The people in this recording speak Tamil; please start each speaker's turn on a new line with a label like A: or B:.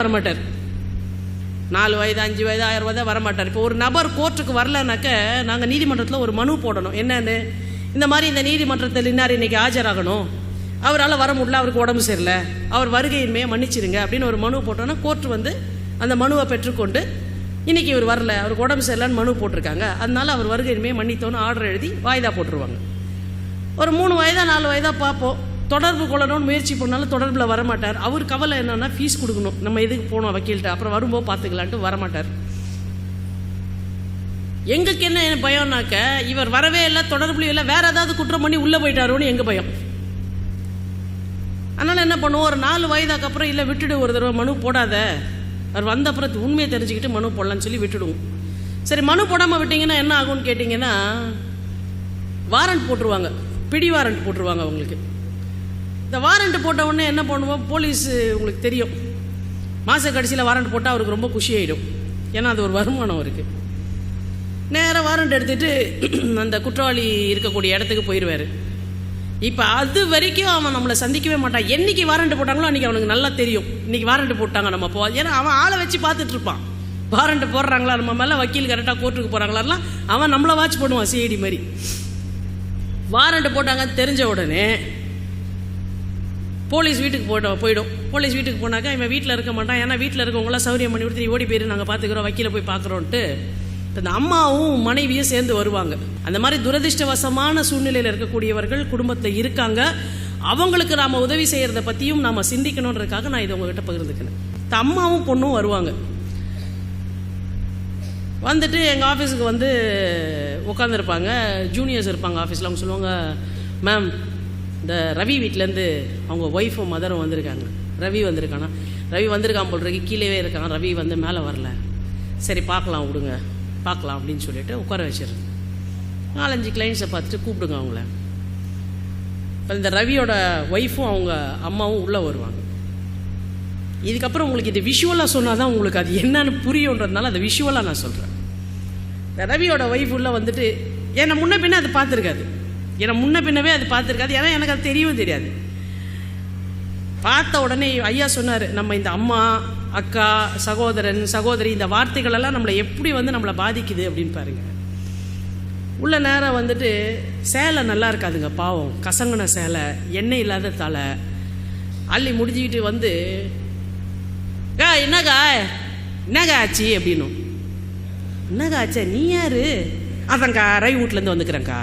A: வரமாட்டார். 4 வயது 5 வயது 1000 வயது வரமாட்டார். இப்போ ஒரு நபர் கோர்ட்டுக்கு வரலனாக்க நாங்கள் நீதிமன்றத்தில் ஒரு மனு போடணும். என்னன்னு, இந்த மாதிரி இந்த நீதிமன்றத்தில் இன்னார் இன்னைக்கு ஆஜராகணும், அவரால் வர முடியல, அவருக்கு உடம்பு சரியில்லை, அவர் வருகையின்மையை மன்னிச்சிருங்க அப்படின்னு ஒரு மனு போட்டோன்னா கோர்ட்டு வந்து அந்த மனுவை பெற்றுக்கொண்டு இன்னைக்கு இவர் வரல, அவருக்கு உடம்பு சரியில்லைன்னு மனு போட்டிருக்காங்க, அதனால அவர் வருகையின்மையை மன்னித்தோன்னு ஆர்டர் எழுதி வாய்தா போட்டுருவாங்க. ஒரு 3 வயதா 4 வயதா பார்ப்போம், தொடர்பு கொள்ளணும்னு முயற்சி பண்ணாலும் தொடர்பில் வரமாட்டார். அவர் கவலை என்னன்னா ஃபீஸ் கொடுக்கணும், நம்ம எதுக்கு போனோம் வக்கீல்கிட்ட, அப்புறம் வரும்போது பார்த்துக்கலான்ட்டு வரமாட்டார். எங்களுக்கு என்ன பயம்னாக்க இவர் வரவே இல்லை, தொடர்புலையும் இல்லை, வேற ஏதாவது குற்றம் பண்ணி உள்ளே போயிட்டாரோன்னு எங்கள் பயம். அதனால் என்ன பண்ணுவோம், ஒரு 4 வயதாக்கு அப்புறம் இல்லை விட்டுடு, ஒரு தடவை மனு போடாத, அவர் வந்த அப்புறம் உண்மையை தெரிஞ்சுக்கிட்டு மனு போடலான்னு சொல்லி விட்டுடுவோம். சரி, மனு போடாமல் விட்டிங்கன்னா என்ன ஆகும்னு கேட்டிங்கன்னா வாரண்ட் போட்டுருவாங்க, பிடி வாரண்ட் போட்டுருவாங்க அவங்களுக்கு. இந்த வாரண்ட் போட்ட உடனே என்ன பண்ணுவோம், போலீஸ் உங்களுக்கு தெரியும், மாத கடைசியில் வாரண்ட் போட்டால் அவருக்கு ரொம்ப குஷி ஆகிடும், ஏன்னா அது ஒரு வருமானம் அவருக்கு. நேராக வாரண்ட் எடுத்துகிட்டு அந்த குற்றவாளி இருக்கக்கூடிய இடத்துக்கு போயிடுவார். இப்போ அது வரைக்கும் அவன் நம்மளை சந்திக்கவே மாட்டான். என்றைக்கு வாரண்ட் போட்டாங்களோ அன்றைக்கி அவனுக்கு நல்லா தெரியும், இன்றைக்கி வாரண்ட் போட்டாங்க நம்ம போ, ஏன்னா அவன் ஆளை வச்சு பார்த்துட்டு இருப்பான், வாரண்ட் போடுறாங்களா நம்ம மேலே, வக்கீல் கரெக்டாக கோர்ட்டுக்கு போகிறாங்களாலாம் அவன் நம்மளை வாட்ச் பண்ணுவான், சிஐடி மாதிரி. வாரண்ட் போட்டாங்கன்னு தெரிஞ்ச உடனே போலீஸ் வீட்டுக்கு போயிடும். போலீஸ் வீட்டுக்கு போனாக்கா இவன் வீட்டில் இருக்க மாட்டான், ஏன்னா வீட்டில் இருக்கவங்களாம் சௌரியம் பண்ணி கொடுத்து ஓடி போயிரு, நாங்கள் பார்த்துக்கிறோம், வக்கீல போய் பார்க்குறோன்ட்டு இந்த அம்மாவும் மனைவியும் சேர்ந்து வருவாங்க. அந்த மாதிரி துரதிருஷ்டவசமான சூழ்நிலையில் இருக்கக்கூடியவர்கள் குடும்பத்தில் இருக்காங்க. அவங்களுக்கு நாம் உதவி செய்கிறத பற்றியும் நாம் சிந்திக்கணுன்றதுக்காக நான் இதை உங்ககிட்ட பகிர்ந்துக்கிறேன். இந்த அம்மாவும் பொண்ணும் வருவாங்க. வந்துட்டு எங்கள் ஆஃபீஸுக்கு வந்து உட்காந்துருப்பாங்க, ஜூனியர்ஸ் இருப்பாங்க ஆஃபீஸில். அவங்க சொல்லுவாங்க, மேம் இந்த ரவி வீட்டிலேருந்து அவங்க ஒய்ஃபும் மதரும் வந்திருக்காங்க, ரவி வந்திருக்கானா, ரவி வந்திருக்கான் போல் இருக்கு, கீழே இருக்கான், ரவி வந்து மேலே வரல, சரி பார்க்கலாம் விடுங்க பார்க்கலாம் அப்படின்னு சொல்லிட்டு உட்கார வச்சிடுறேன். 4-5 கிளைண்ட்ஸை பார்த்துட்டு கூப்பிடுங்க அவங்கள. இப்போ இந்த ரவியோட ஒய்ஃபும் அவங்க அம்மாவும் உள்ளே வருவாங்க. இதுக்கப்புறம் உங்களுக்கு இது விஷுவலாக சொன்னால் தான் உங்களுக்கு அது என்னன்னு புரியுன்றதுனால அதை விஷுவலாக நான் சொல்கிறேன். இந்த ரவியோட ஒய்ஃப் உள்ள வந்துட்டு என்னை முன்ன பின்ன அது பார்த்துருக்காது, ஏன்னா முன்ன பின்னவே அது பார்த்துருக்காது, ஏன்னா எனக்கு அது தெரியவும் தெரியாது. பார்த்த உடனே ஐயா சொன்னார், நம்ம இந்த அம்மா அக்கா சகோதரன் சகோதரி இந்த வார்த்தைகளெல்லாம் நம்மளை எப்படி வந்து நம்மளை பாதிக்குது அப்படின்னு பாருங்க. உள்ள நேரம் வந்துட்டு சேலை நல்லா இருக்காதுங்க, பாவம் கசங்கின சேலை, எண்ணெய் இல்லாத தலை, அள்ளி முடிஞ்சிக்கிட்டு வந்து என்னக்கா என்னக்கா ஆச்சு அப்படின்னும். என்னக்கா ஆச்சா, நீ யாரு? அதங்க்கா ரவி வீட்டிலேருந்து வந்துக்கிறேங்க்கா.